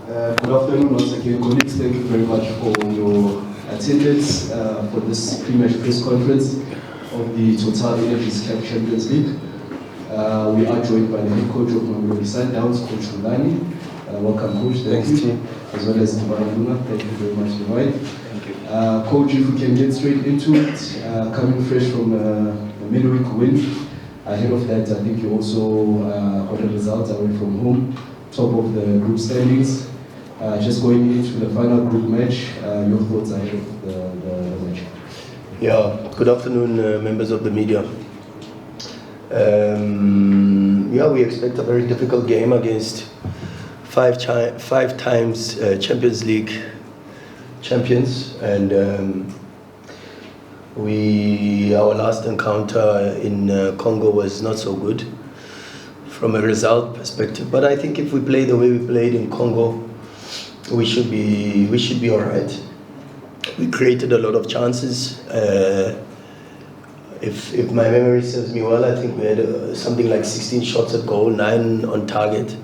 Good afternoon once again, colleagues. Thank you very much for your attendance for this pre-match press conference of the Total Energies Cup Champions League. We are joined by the head coach of Mamelodi Sundowns, Coach Rhulani. Welcome, Coach. Thank you. As well as Divine Lunga. Thank you very much, Divine. Thank you. Coach, if we can get straight into it, coming fresh from a midweek win. Ahead of that, I think you also got a result away from home, top of the group standings. Just going into the final group match, your thoughts ahead of the match? Yeah, good afternoon, members of the media. We expect a very difficult game against five times Champions League champions, and our last encounter in Congo was not so good from a result perspective. But I think if we play the way we played in Congo, we should be all right. We created a lot of chances. If my memory serves me well, I think we had something like 16 shots at goal, 9 on target.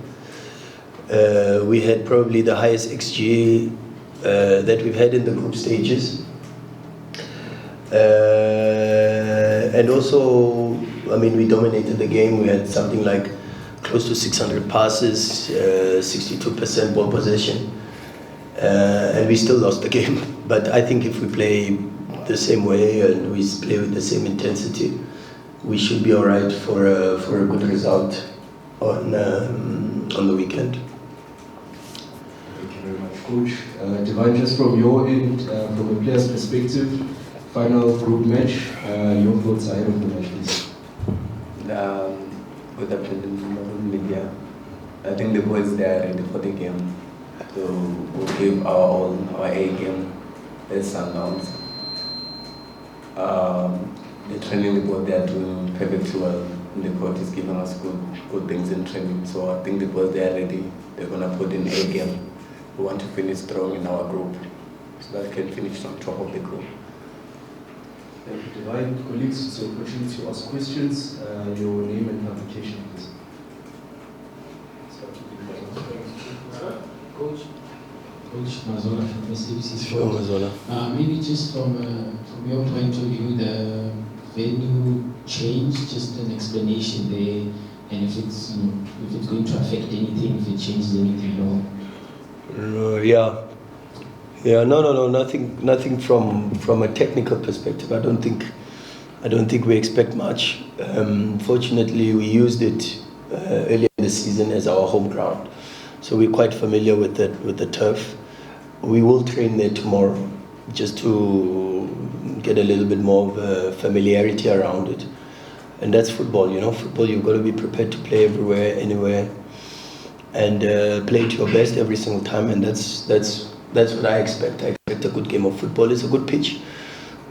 We had probably the highest XG that we've had in the group stages. And also, I mean, we dominated the game. We had something like close to 600 passes, 62% ball possession. And we still lost the game. But I think if we play the same way and we play with the same intensity, we should be all right for a good result on the weekend. Thank you very much, Coach. Divine, just from your end, from a player's perspective, final group match, your thoughts ahead of the match, please. Good afternoon, media. I think the boys, they are ready for the game. So we'll give our A game as Sundowns. The training report, they are doing perfectly well. The coach is giving us good things in training. So I think the boys, they are ready. They're going to put in A game. We want to finish strong in our group so that we can finish on top of the group. Thank you, Divine. Colleagues, it's your opportunity to ask questions. Your name and application, please. Coach Mazola from SABC Sure, Mazola. Maybe just from your point of view, the venue change, just an explanation there, and if it's going to affect anything, if it changes anything at all. No, nothing from a technical perspective. I don't think we expect much. Fortunately, we used it earlier in the season as our home ground, so we're quite familiar with the turf. We will train there tomorrow just to get a little bit more of familiarity around it, and that's football. Football, you've got to be prepared to play everywhere, anywhere, and play to your best every single time, and that's what I expect. I expect a good game of football. It's a good pitch.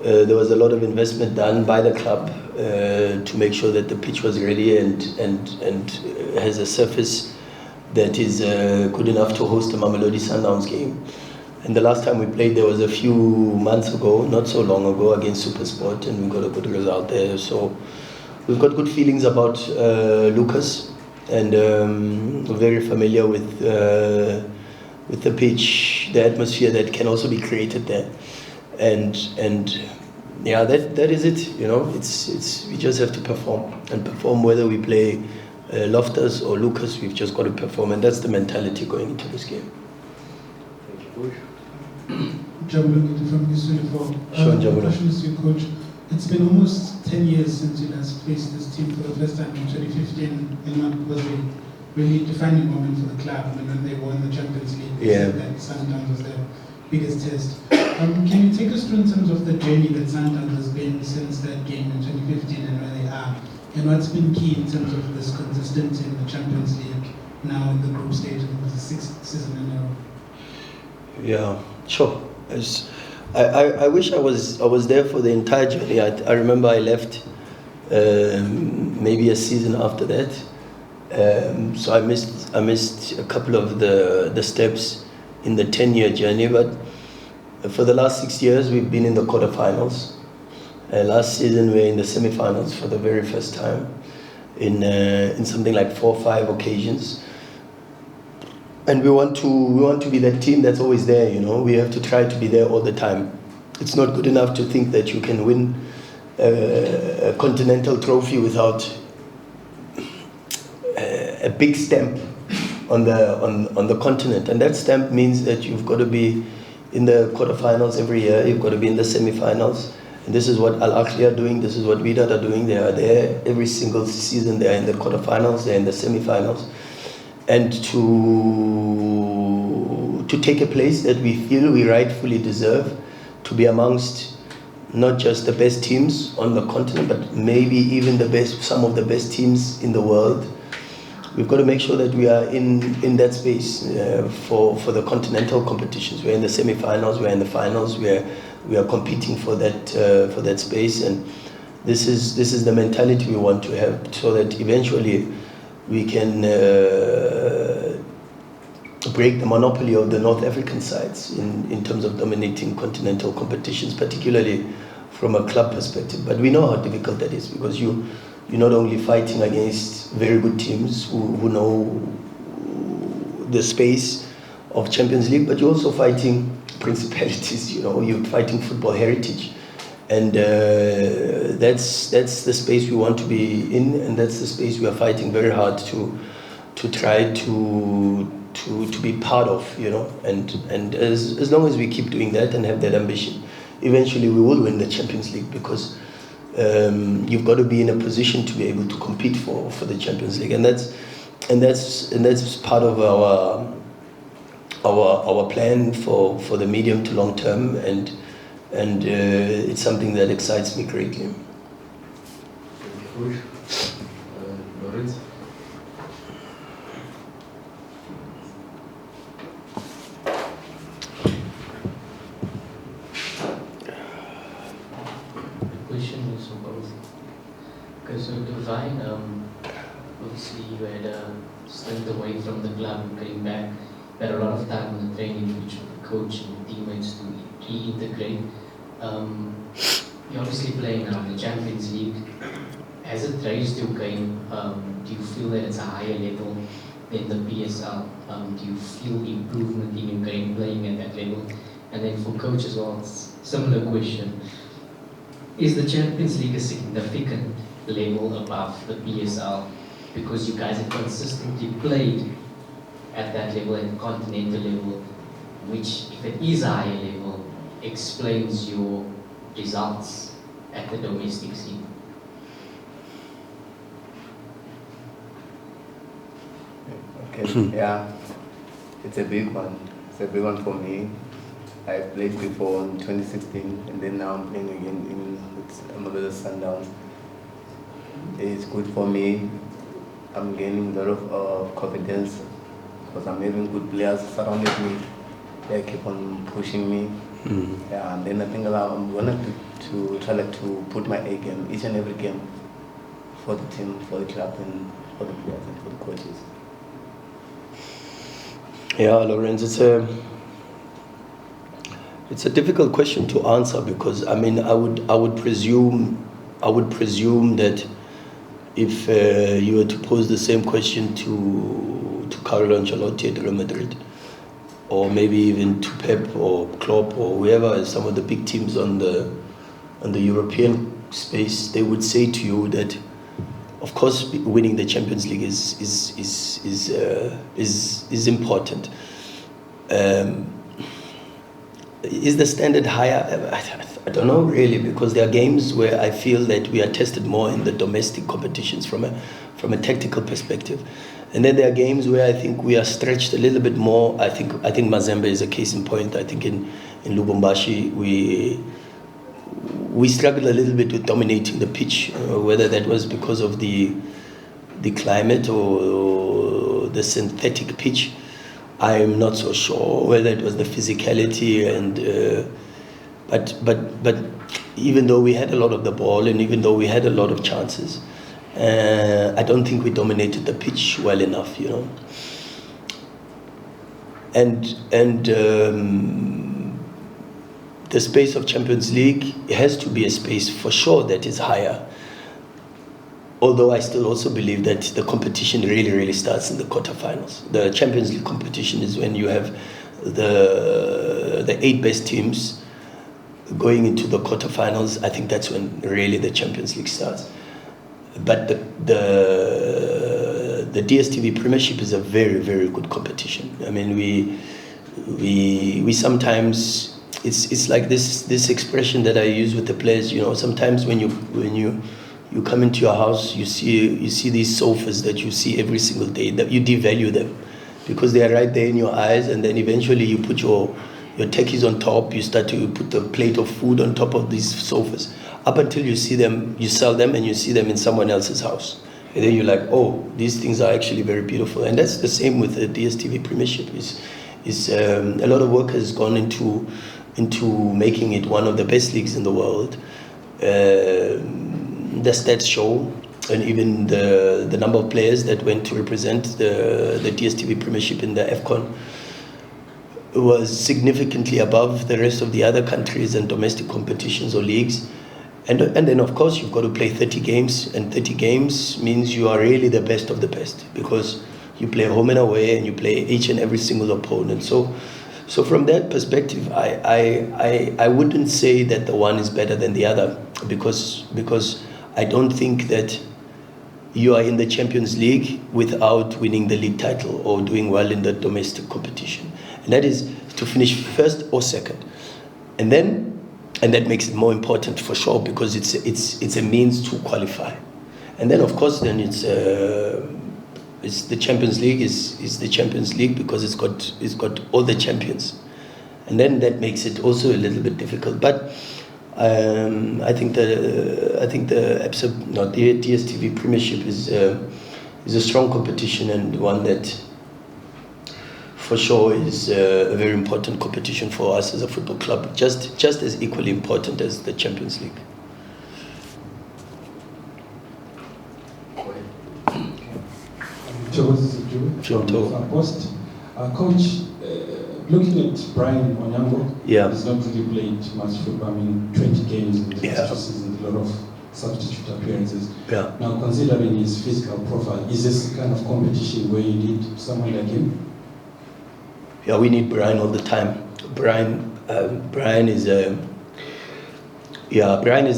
There was a lot of investment done by the club to make sure that the pitch was ready and has a surface that is good enough to host the Mamelodi Sundowns game. And the last time we played there was a few months ago, not so long ago, against SuperSport, and we got a good result there. So we've got good feelings about Lucas, and we're very familiar with the pitch, the atmosphere that can also be created there, and yeah, that is it. It's we just have to perform whether we play Loftus or Lucas. We've just got to perform, and that's the mentality going into this game. Thank you, Coach. Jabula from News 24. Question is to you, Coach. It's been almost 10 years since you last faced this team for the first time in 2015, and what was a really defining moment for the club when they won the Champions League. Yeah. That Sundowns was their biggest test. Can you take us through in terms of the journey that Sundowns has been since that game in 2015 and where they are, and what's been key in terms of this consistency in the Champions League now in the group stage and the 6th season in a row? Yeah, sure. I wish I was there for the entire journey. I remember I left maybe a season after that, so I missed a couple of the steps in the 10-year journey. But for the last 6 years, we've been in the quarterfinals. Last season, we were in the semi-finals for the very first time in something like 4 or 5 occasions. And we want to be that team that's always there. We have to try to be there all the time. It's not good enough to think that you can win a continental trophy without a big stamp on the continent, and that stamp means that you've got to be in the quarterfinals every year. You've got to be in the semi-finals, and this is what Al Ahly are doing. This is what Wydad are doing. They are there every single season. They are in the quarterfinals. They are in the semi-finals, and to take a place that we feel we rightfully deserve, to be amongst not just the best teams on the continent, but maybe even some of the best teams in the world. We've got to make sure that we are in that space for the continental competitions. We're in the semi-finals, we're in the finals, we are competing for that space, and this is the mentality we want to have, so that eventually we can break the monopoly of the North African sides in terms of dominating continental competitions, particularly from a club perspective. But we know how difficult that is, because you're not only fighting against very good teams who know the space of Champions League, but you're also fighting principalities. You're fighting football heritage, and that's the space we want to be in, and that's the space we are fighting very hard to try to be part of. And as long as we keep doing that and have that ambition, eventually we will win the Champions League, because you've got to be in a position to be able to compete for the Champions League, and that's part of our plan for the medium to long term, and it's something that excites me greatly. Lorenz? Question is for both. Okay, so Divine, obviously you had a stint away from the club, came back, had a lot of time on the training pitch with the coach and the teammates to reintegrate. You're obviously playing now in the Champions League. Has it raised your game? Do you feel that it's a higher level than the PSL? Do you feel improvement in your game playing at that level? And then for coach as well, similar question. Is the Champions League a significant level above the PSL? Because you guys have consistently played at that level, at the continental level, which, if it is a higher level, explains your results at the domestic scene. Okay, yeah, it's a big one. It's a big one for me. I played before in 2016, and then now I'm playing again in Mamelodi Sundowns. It's good for me. I'm gaining a lot of confidence, because I'm having good players surrounding me. They keep on pushing me. Yeah, and then I think I'm gonna to try to put my A game each and every game for the team, for the club, and for the players and for the coaches. Yeah, Lorenz, it's a difficult question to answer, because I would presume that if you were to pose the same question to Carlo Ancelotti at Real Madrid, or maybe even to Pep or Klopp or whoever, some of the big teams on the European space, they would say to you that, of course, winning the Champions League is important. Is the standard higher? I don't know really, because there are games where I feel that we are tested more in the domestic competitions from a tactical perspective, and then there are games where I think we are stretched a little bit more. I think Mazembe is a case in point. I think in Lubumbashi we struggled a little bit with dominating the pitch, whether that was because of the climate or the synthetic pitch. I'm not so sure whether it was the physicality, and but even though we had a lot of the ball and even though we had a lot of chances, I don't think we dominated the pitch well enough, And the space of Champions League has to be a space for sure that is higher. Although I still also believe that the competition really starts in the quarterfinals. The Champions League competition is when you have the 8 best teams going into the quarterfinals. I think that's when really the Champions League starts. But the DStv Premiership is a very good competition. I mean, we sometimes, it's like this expression that I use with the players. You know, sometimes when you come into your house, you see these sofas that you see every single day, that you devalue them because they are right there in your eyes, and then eventually you put your techies on top, you start to put the plate of food on top of these sofas, up until you see them, you sell them, and you see them in someone else's house. And then you're like, oh, these things are actually very beautiful. And that's the same with the DStv Premiership. A lot of work has gone into making it one of the best leagues in the world. The stats show, and even the number of players that went to represent the DStv Premiership in the AFCON was significantly above the rest of the other countries and domestic competitions or leagues. And then, of course, you've got to play 30 games, and 30 games means you are really the best of the best, because you play home and away, and you play each and every single opponent. So from that perspective, I wouldn't say that the one is better than the other, because I don't think that you are in the Champions League without winning the league title or doing well in the domestic competition. And that is to finish first or second. And that makes it more important for sure, because it's a means to qualify. And then, of course, then it's the Champions League is the Champions League because it's got all the champions. And then that makes it also a little bit difficult. But I think the DStv Premiership is a strong competition, and one that for sure is a very important competition for us as a football club, just as equally important as the Champions League. Coach, looking at Brian Onyango, yeah, he's not really played much football. I mean, 20 games in the first 2 seasons, a lot of substitute appearances. Yeah. Now, considering his physical profile, is this the kind of competition where you need someone like him? Yeah, we need Brian all the time. Brian is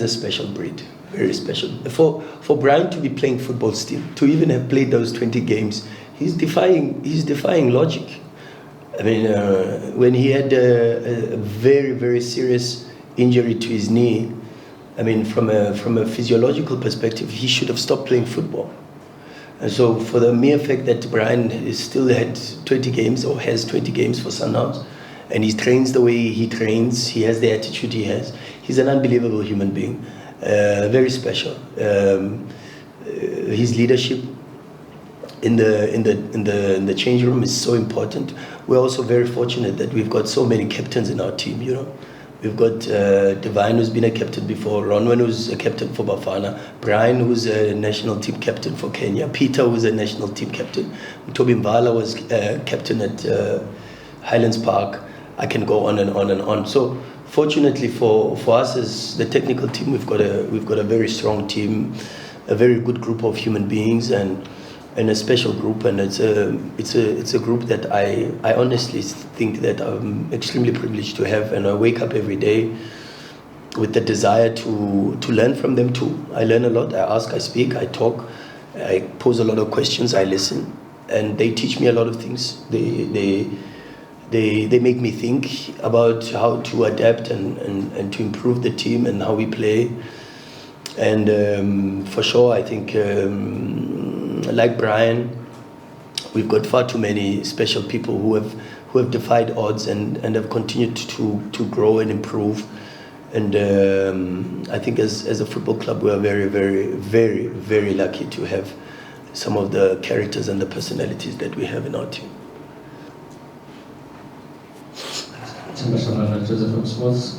a special breed, very special. For Brian to be playing football still, to even have played those 20 games, he's defying logic. I mean, when he had a very serious injury to his knee, I mean, from a physiological perspective, he should have stopped playing football. And so for the mere fact that Brian still had 20 games or has 20 games for Sundowns, and he trains the way he trains, he has the attitude he has, he's an unbelievable human being, very special. His leadership in the change room is so important. We're also very fortunate that we've got so many captains in our team, you know. We've got Divine, who's been a captain before, Ronwen, who's a captain for Bafana, Brian, who's a national team captain for Kenya, Peter, who's a national team captain, Toby Mbala was captain at Highlands Park. I can go on and on and on. So fortunately for us as the technical team, we've got a very strong team, a very good group of human beings, and a special group, and it's a group that I honestly think that I'm extremely privileged to have, and I wake up every day with the desire to learn from them too. I learn a lot. I ask, I speak, I talk, I pose a lot of questions, I listen, and they teach me a lot of things. They make me think about how to adapt and to improve the team and how we play. And for sure, I think like Brian, we've got far too many special people who have defied odds and have continued to grow and improve. And I think as a football club, we are very lucky to have some of the characters and the personalities that we have in our team.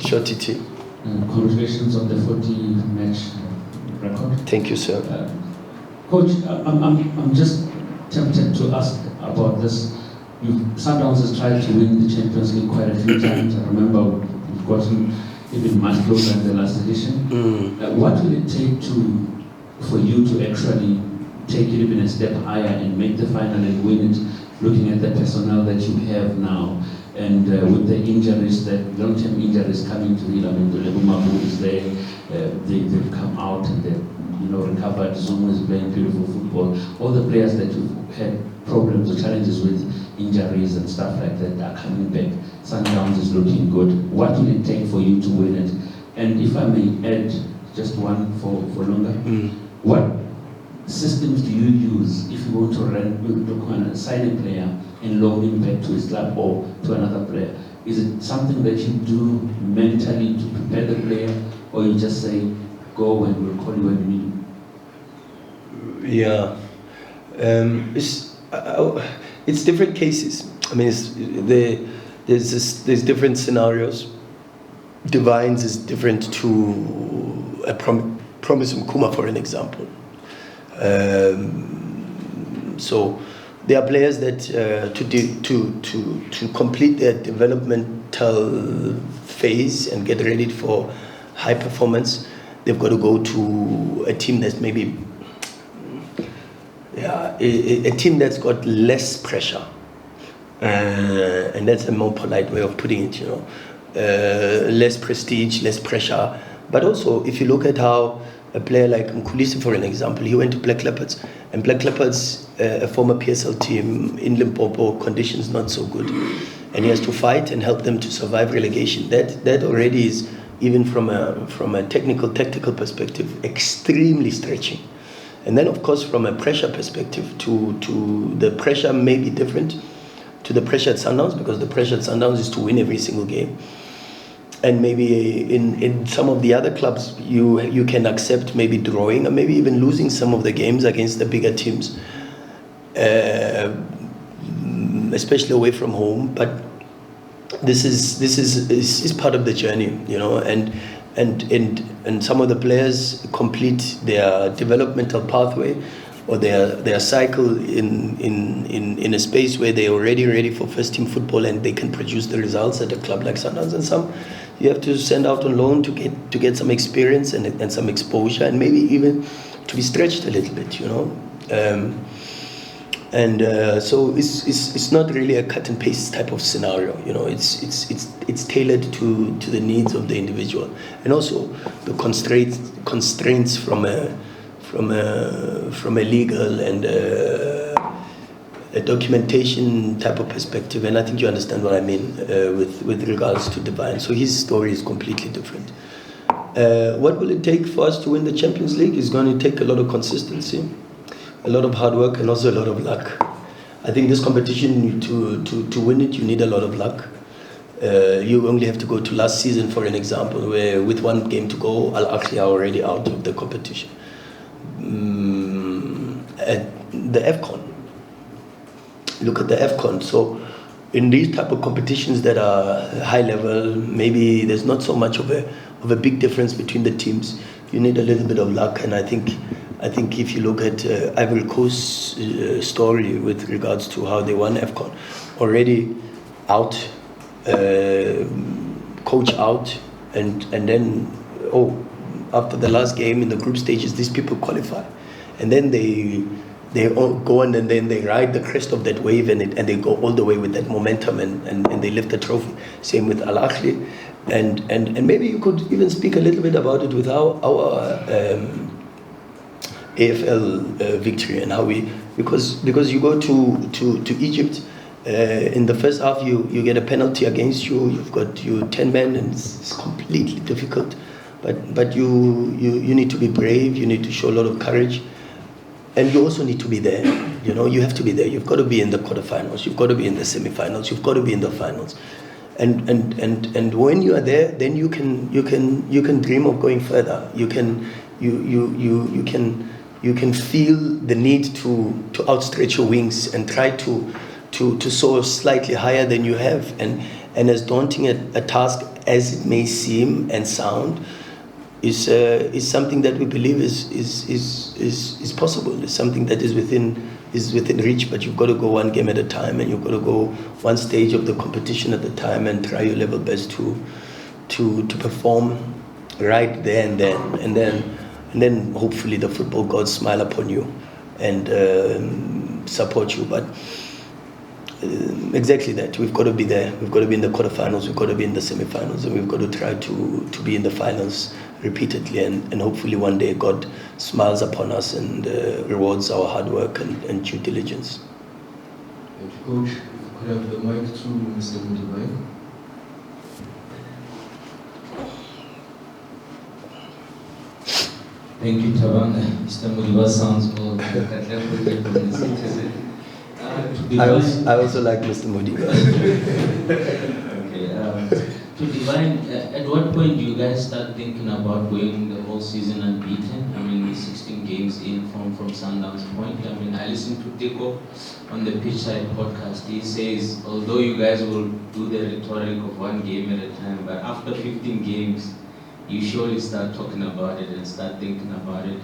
Sure, TT. Congratulations on the 40-match record. Thank you, sir. Coach, I'm just tempted to ask about this. Sundowns has tried to win the Champions League quite a few times. I remember we've gotten even much closer in the last edition. What will it take to for you to actually take it even a step higher and make the final and win it, looking at the personnel that you have now, and with the injuries, the long-term injuries coming to you? I mean, the Lebumabu is there, they've come out and they've recovered. Zumo is playing beautiful football. All the players that you've had problems or challenges with, injuries and stuff like that, are coming back. Sundowns is looking good. What will it take for you to win it? And if I may add just one for Lunga, what systems do you use if you want to sign a player and loan him back to his club or to another player? Is it something that you do mentally to prepare the player, or you just say, go and we'll call you when you need him? Yeah, it's different cases. I mean, there's different scenarios. Divines is different to a Promise Mkuma, for an example. So there are players that to complete their developmental phase and get ready for high performance, they've got to go to a team that's maybe a team that's got less pressure, and that's a more polite way of putting it. Less prestige, less pressure. But also, if you look at how a player like Mkhulisi, for an example, he went to Black Leopards, and Black Leopards, a former PSL team in Limpopo, conditions not so good, and he has to fight and help them to survive relegation. That already is, even from a technical, tactical perspective, extremely stretching. And then, of course, from a pressure perspective, to the pressure may be different to the pressure at Sundowns, because the pressure at Sundowns is to win every single game. And maybe in some of the other clubs, you can accept maybe drawing or maybe even losing some of the games against the bigger teams, especially away from home. But this is part of the journey, and some of the players complete their developmental pathway or their cycle in a space where they're already ready for first team football and they can produce the results at a club like Sundowns. And some you have to send out on loan to get some experience and some exposure, and maybe even to be stretched a little bit, so it's not really a cut and paste type of scenario. It's tailored to the needs of the individual, and also the constraints from a legal and a documentation type of perspective. And I think you understand what I mean with regards to Divine. So his story is completely different. What will it take for us to win the Champions League? Is going to take a lot of consistency, a lot of hard work, and also a lot of luck. I think this competition, to win it, you need a lot of luck. You only have to go to last season, for an example, where with one game to go, Al Ahly are already out of the competition. At the AFCON, look at the AFCON. So in these type of competitions that are high level, maybe there's not so much of a big difference between the teams. You need a little bit of luck, and I think if you look at Ivory Coast's story with regards to how they won AFCON, already out, coach out, and then after the last game in the group stages, these people qualify, and then they all go on, and then they ride the crest of that wave, and they go all the way with that momentum, and they lift the trophy. Same with Al Ahly, and maybe you could even speak a little bit about it with our AFL victory, and how because you go to Egypt. In the first half, you get a penalty against you. You've got 10 men, and it's completely difficult. But you need to be brave. You need to show a lot of courage, and you also need to be there. You have to be there. You've got to be in the quarterfinals. You've got to be in the semifinals. You've got to be in the finals. And when you are there, then you can dream of going further. You can feel the need to outstretch your wings and try to soar slightly higher than you have, and as daunting a task as it may seem and sound, is something that we believe is possible. It's something that is within reach, but you've got to go one game at a time, and you've got to go one stage of the competition at a time, and try your level best to perform right there and then. And and then hopefully the football gods smile upon you and support you. But exactly that, we've got to be there. We've got to be in the quarterfinals, we've got to be in the semi-finals, and we've got to try to be in the finals repeatedly, and hopefully one day God smiles upon us and rewards our hard work and due diligence. Thank you, Coach. If we could have the mic to Mr. Divine. Thank you, Tabanga. Mr. Mudiwa sounds old. I also like Mr. Modiba. Okay, to Divine, at what point do you guys start thinking about going the whole season unbeaten? I mean, 16 games in from Sundowns' point. I mean, I listened to Teko on the Pitchside podcast. He says, although you guys will do the rhetoric of one game at a time, but after 15 games, you surely start talking about it and start thinking about it.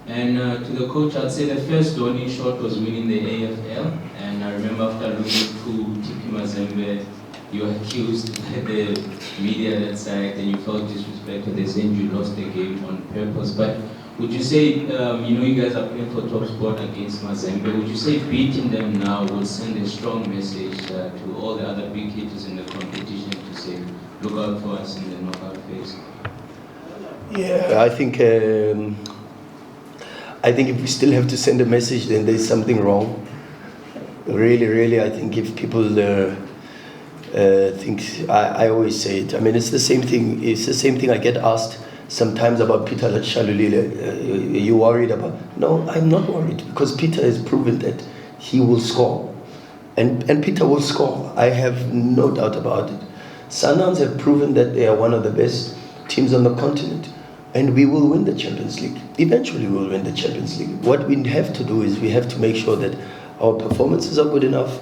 And to the coach, I'd say the first Donny shot was winning the AFL. And I remember after losing to TP Mazembe, you accused the media that side and you felt disrespected. They said you lost the game on purpose. But would you say, you guys are playing for top spot against Mazembe, would you say beating them now would send a strong message to all the other big hitters in the competition to say, look out for us in the knockout phase? Yeah, I think if we still have to send a message, then there's something wrong. Really, I think if people think, I always say it. I mean, it's the same thing. It's the same thing I get asked sometimes about Peter Shalulile. Are you worried about? No, I'm not worried, because Peter has proven that he will score, and Peter will score. I have no doubt about it. Sundowns have proven that they are one of the best teams on the continent. And we will win the Champions League. Eventually we will win the Champions League. What we have to do is we have to make sure that our performances are good enough,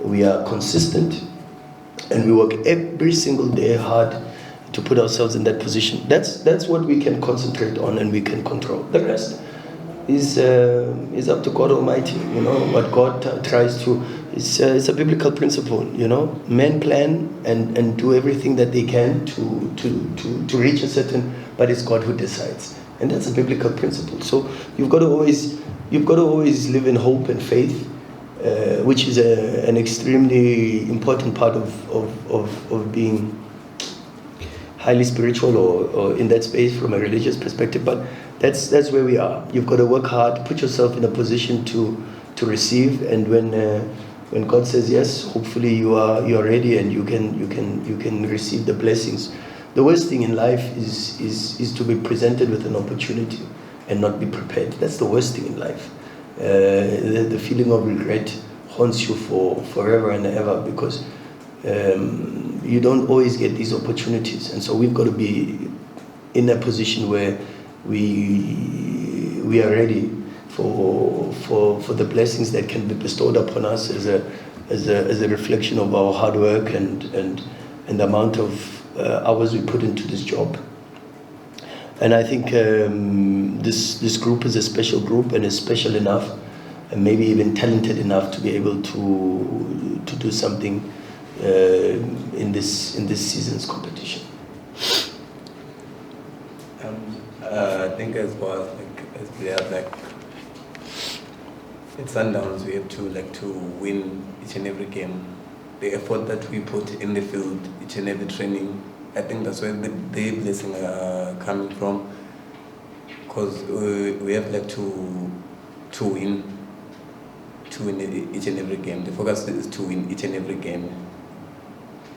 we are consistent, and we work every single day hard to put ourselves in that position. That's what we can concentrate on and we can control. The rest is up to God Almighty. What God tries to, it's a biblical principle. Men plan and do everything that they can to reach a certain, but it's God who decides, and that's a biblical principle. So you've got to always live in hope and faith, which is an extremely important part of being highly spiritual or in that space from a religious perspective. But that's where we are. You've got to work hard, put yourself in a position to receive, and when God says yes, hopefully you are ready and you can receive the blessings. The worst thing in life is to be presented with an opportunity and not be prepared. That's the worst thing in life. The feeling of regret haunts you for forever and ever, because you don't always get these opportunities, and so we've got to be in a position where we are ready for the blessings that can be bestowed upon us as a reflection of our hard work and the amount of hours we put into this job. And I think this group is a special group and is special enough, and maybe even talented enough to be able to do something in this season's competition. I think as well, as players, at Sundowns, we have to win each and every game. The effort that we put in the field, each and every training, I think that's where the blessing are coming from. Because we have to win each and every game. The focus is to win each and every game.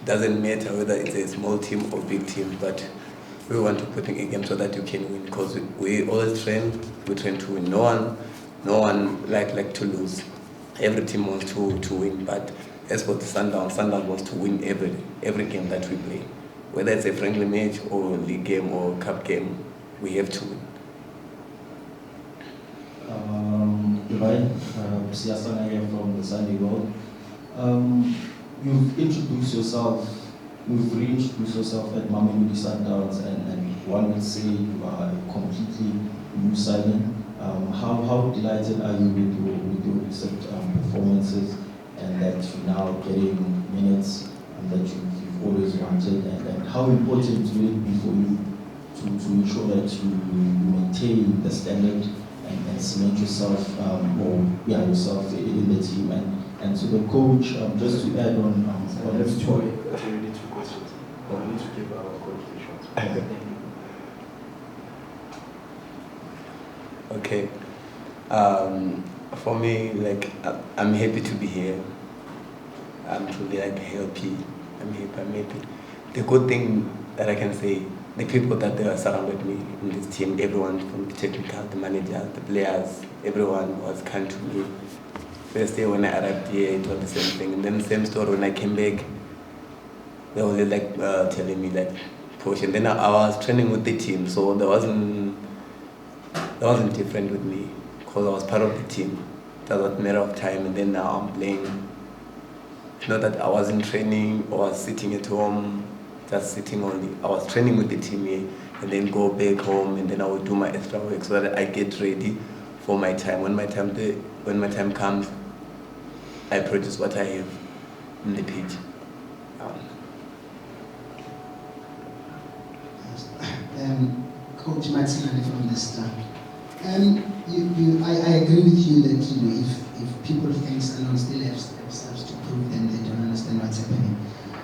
Doesn't matter whether it's a small team or big team, but we want to put in a game so that you can win. Because we always train to win. No one like to lose. Every team wants to win, but as for the Sundowns wants to win every game that we play. Whether it's a friendly match or league game or cup game, we have to win. Divine, Siasana here from the Sunday World. You've reintroduced yourself at Mamelodi Sundowns, and one would say you are a completely new signing. How delighted are you with your recent performances, and that you're now getting minutes that you've always wanted, and how important will it be for you to make sure that you maintain the standard and cement yourself, yourself in the team. And so the coach, just to add on, That's already 2 questions. But we need to give our coach the shot. Okay. For me, like, I'm happy to be here. I'm truly like happy. I'm happy. The good thing that I can say, the people that they are surrounded me in this team, everyone from the technical, the managers, the players, everyone was kind to me. First day when I arrived here, it was the same thing. And then same story when I came back, they were like telling me like, push. And then I was training with the team, so that wasn't different with me because I was part of the team. That was a matter of time. And then now I'm playing. Not that I wasn't training or was sitting at home, just sitting only. I was training with the team here and then go back home and then I would do my extra work so that I get ready for my time. When my time comes, I produce what I have in the pitch. Coach Matsinane from the Star. I agree with you that if people think Sundowns still have stuff to prove, then they don't understand what's happening.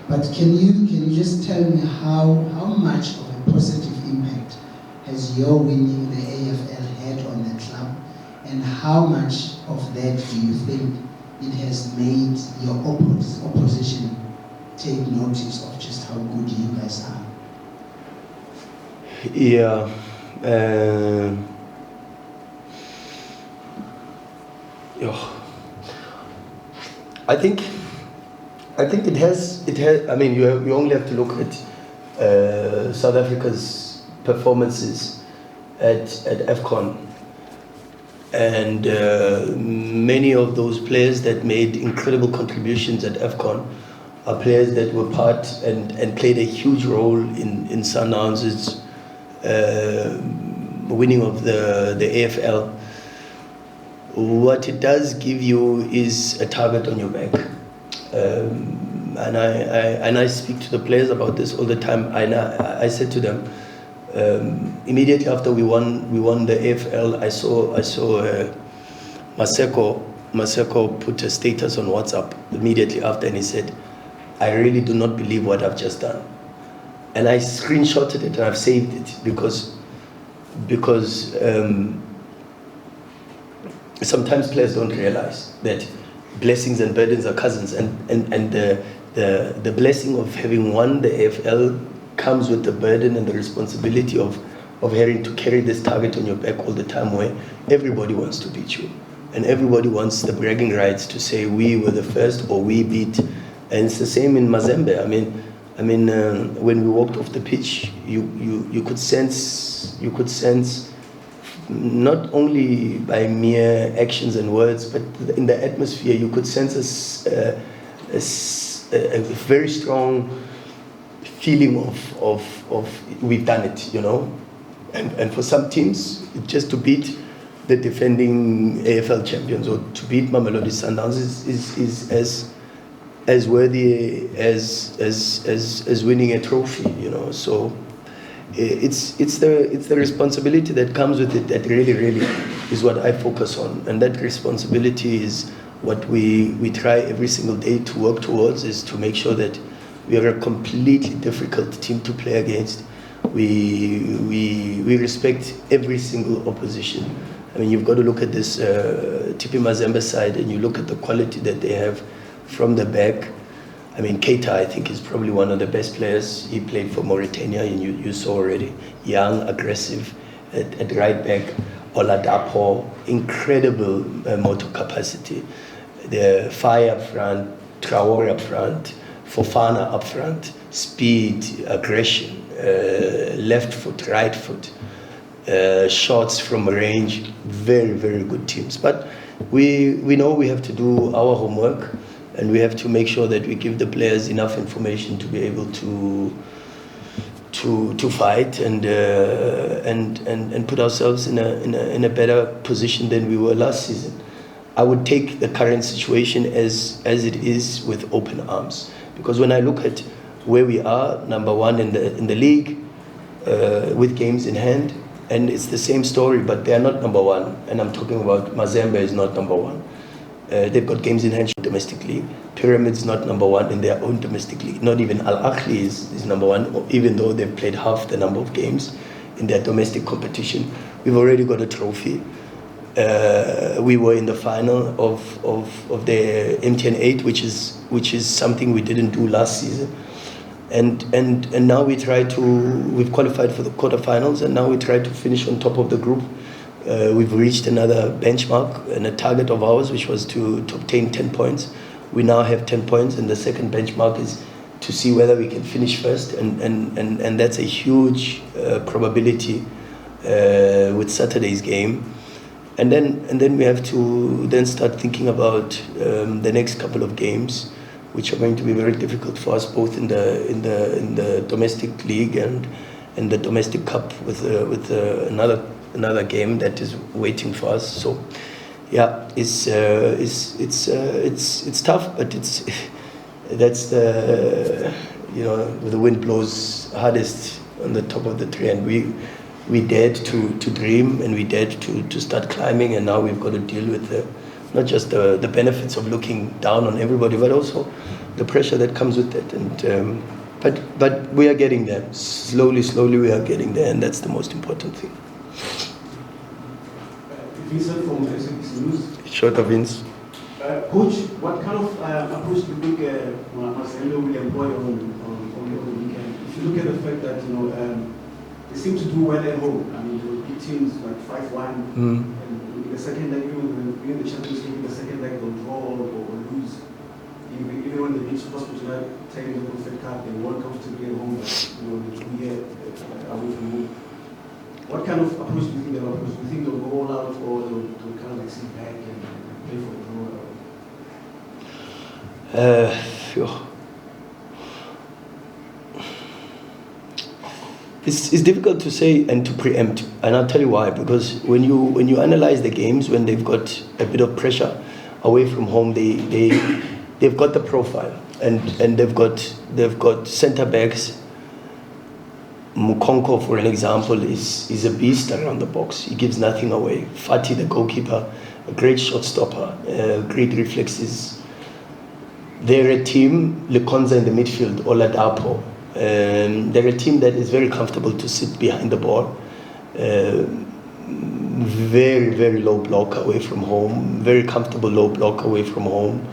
But can you just tell me how much of a positive impact has your winning the AFL had on the club, and how much of that do you think it has made your opposition take notice of just how good you guys are? Yeah. I think it has. I mean, you only have to look at South Africa's performances at AFCON, and many of those players that made incredible contributions at AFCON are players that were part and played a huge role in Sundowns' winning of the AFL. What it does give you is a target on your back, and I speak to the players about this all the time. I said to them immediately after we won the AFL. I saw Maseko put a status on WhatsApp immediately after, and he said, "I really do not believe what I've just done," and I screenshotted it and I've saved it because sometimes players don't realize that blessings and burdens are cousins, and the blessing of having won the AFL comes with the burden and the responsibility of having to carry this target on your back all the time, where everybody wants to beat you and everybody wants the bragging rights to say we were the first or we beat. And it's the same in Mazembe. I mean when we walked off the pitch, you could sense not only by mere actions and words, but in the atmosphere, you could sense a very strong feeling of we've done it, and for some teams, just to beat the defending AFL champions or to beat Mamelodi Sundowns is as worthy as winning a trophy, So it's the responsibility that comes with it that really is what I focus on, and that responsibility is what we try every single day to work towards, is to make sure that we are a completely difficult team to play against. We respect every single opposition. I mean, you've got to look at this TP Mazembe side, and you look at the quality that they have from the back. I mean, Keita, I think, is probably one of the best players. He played for Mauritania, and you saw already. Young, aggressive, at right back. Oladapo, incredible motor capacity. The fire up front, Traore up front, Fofana up front, speed, aggression, left foot, right foot, shots from range, very, very good teams. But we know we have to do our homework, and we have to make sure that we give the players enough information to be able to fight and put ourselves in a better position than we were last season. I would take the current situation as it is with open arms, because when I look at where we are, number one in the league, with games in hand, and it's the same story, but they are not number one. And I'm talking about Mazembe is not number one. They've got games in hand domestically. Pyramid's not number one in their own domestic league. Not even Al Ahly is number one, even though they've played half the number of games in their domestic competition. We've already got a trophy. We were in the final of the MTN 8, which is something we didn't do last season. And now we've qualified for the quarterfinals, and now we try to finish on top of the group. We've reached another benchmark and a target of ours, which was to obtain 10 points. We now have 10 points, and the second benchmark is to see whether we can finish first, and that's a huge probability with Saturday's game. And then we have to then start thinking about the next couple of games, which are going to be very difficult for us, both in the domestic league and the domestic cup with another game that is waiting for us. So yeah, it's tough, but that's the the wind blows hardest on the top of the tree, and we dared to dream, and we dared to start climbing, and now we've got to deal with not just the benefits of looking down on everybody, but also the pressure that comes with it. And but we are getting there. Slowly we are getting there, and that's the most important thing. Vincent from SABC News. Short of Vince. Coach, what kind of approach do you think Mazembe will employ on the weekend? If you look at the fact that they seem to do well at home. I mean, they beat teams like 5-1, and in the second leg, even in the Champions League, in the second leg they'll draw or lose. Even when they beat Hospital, taking the Confed Cup, they were comfortably at home, but they drew here away from home. What kind of approach do you think they'll approach? Do you think they'll go all out, or they'll kind of like sit back and play for the draw? It's difficult to say and to preempt, and I'll tell you why. Because when you analyze the games, when they've got a bit of pressure away from home, they've got the profile, and they've got centre backs. Mukonko, for an example, is a beast around the box. He gives nothing away. Fati, the goalkeeper, a great shot stopper, great reflexes. They're a team, Lekonza in the midfield, Oladapo. They're a team that is very comfortable to sit behind the ball. Very, very low block away from home. Very comfortable low block away from home.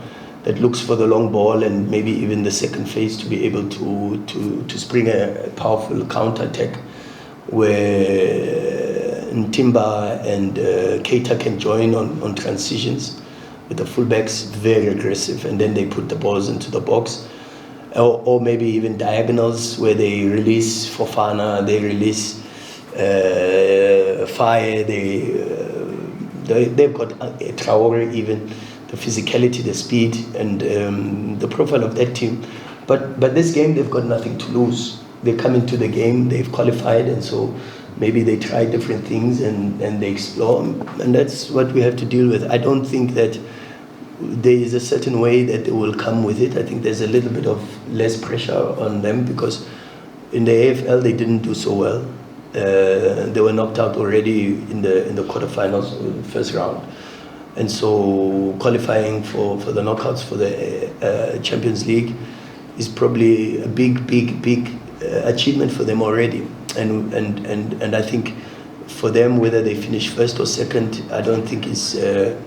That looks for the long ball and maybe even the second phase to be able to spring a powerful counter-attack where Ntimba and Keita can join on transitions, with the fullbacks very aggressive, and then they put the balls into the box. Or maybe even diagonals where they release Fofana, they release Faye, they've got Traore even, the physicality, the speed, and the profile of that team. But this game, they've got nothing to lose. They come into the game, they've qualified, and so maybe they try different things and they explore, and that's what we have to deal with. I don't think that there is a certain way that they will come with it. I think there's a little bit of less pressure on them because in the AFL they didn't do so well. They were knocked out already in the quarterfinals, first round, and so qualifying for the knockouts for the Champions League is probably a big achievement for them already. And I think for them, whether they finish first or second, I don't think is a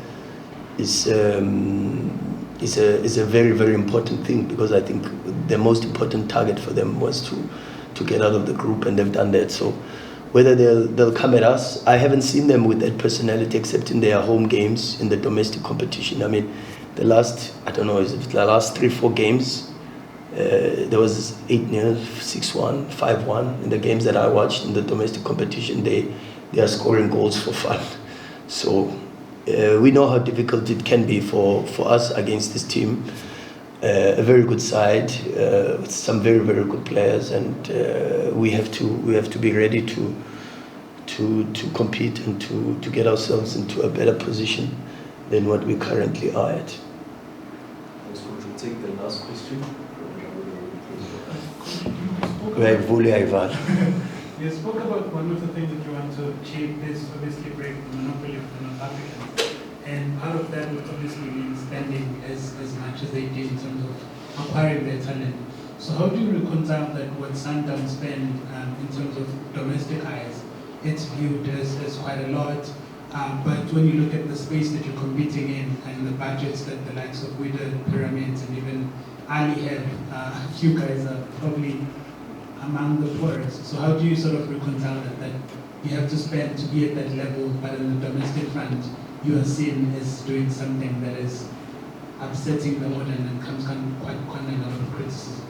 very, very important thing, because I think the most important target for them was to get out of the group, and they've done that. So whether they'll come at us, I haven't seen them with that personality except in their home games in the domestic competition. I mean, the last 3-4 games, there was 8-0, 6-1, 5-1 in the games that I watched in the domestic competition. They are scoring goals for fun. So we know how difficult it can be for us against this team. A very good side with some very, very good players, and we have to be ready to compete and to get ourselves into a better position than what we currently are at. Thanks, Coach. We'll take the last question. You spoke about one of the things that you want to achieve is obviously break the monopoly of the North Africans. And part of that would obviously mean spending as much as they did in terms of acquiring their talent. So how do you reconcile that what Sundowns spend in terms of domestic hires, it's viewed as quite a lot, but when you look at the space that you're competing in and the budgets that the likes of Wida, Pyramids, and even Ali have, you guys are probably among the poorest. So how do you sort of reconcile that you have to spend to be at that level, but on the domestic front, you are seen as doing something that is upsetting the order and comes quite a lot of criticism?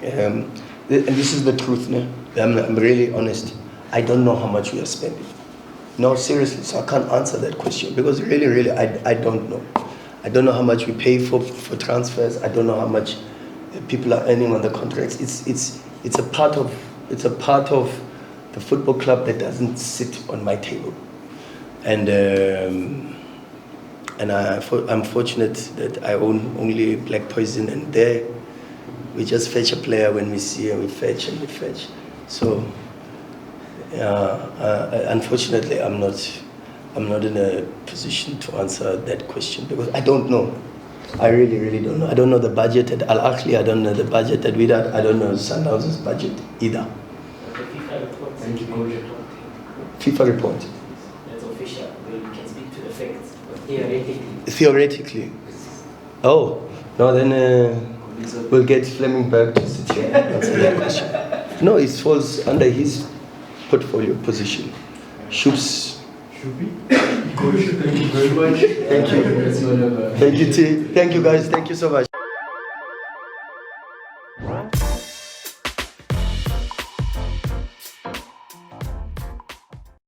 And this is the truth, no? I'm really honest. I don't know how much we are spending. No, seriously, so I can't answer that question because really, I don't know. I don't know how much we pay for transfers. I don't know how much people are earning on the contracts. It's a part of the football club that doesn't sit on my table, and I'm fortunate that I own only Black Poison, and there we just fetch a player when we see her. We fetch. So unfortunately, I'm not in a position to answer that question because I don't know. I really don't know. I don't know the budget at Al Ahly. I don't know the budget at Wydad. I don't know Sundowns' budget either. The FIFA report. Thank you, Coach. FIFA report. That's official. We can speak to the facts, but theoretically. Theoretically. Oh, no, then we'll get Fleming back to sit here and answer that question. No, it falls under his portfolio position. Should be? Coach, thank you very much. Thank you. Thank you, T. Thank you, guys. Thank you so much.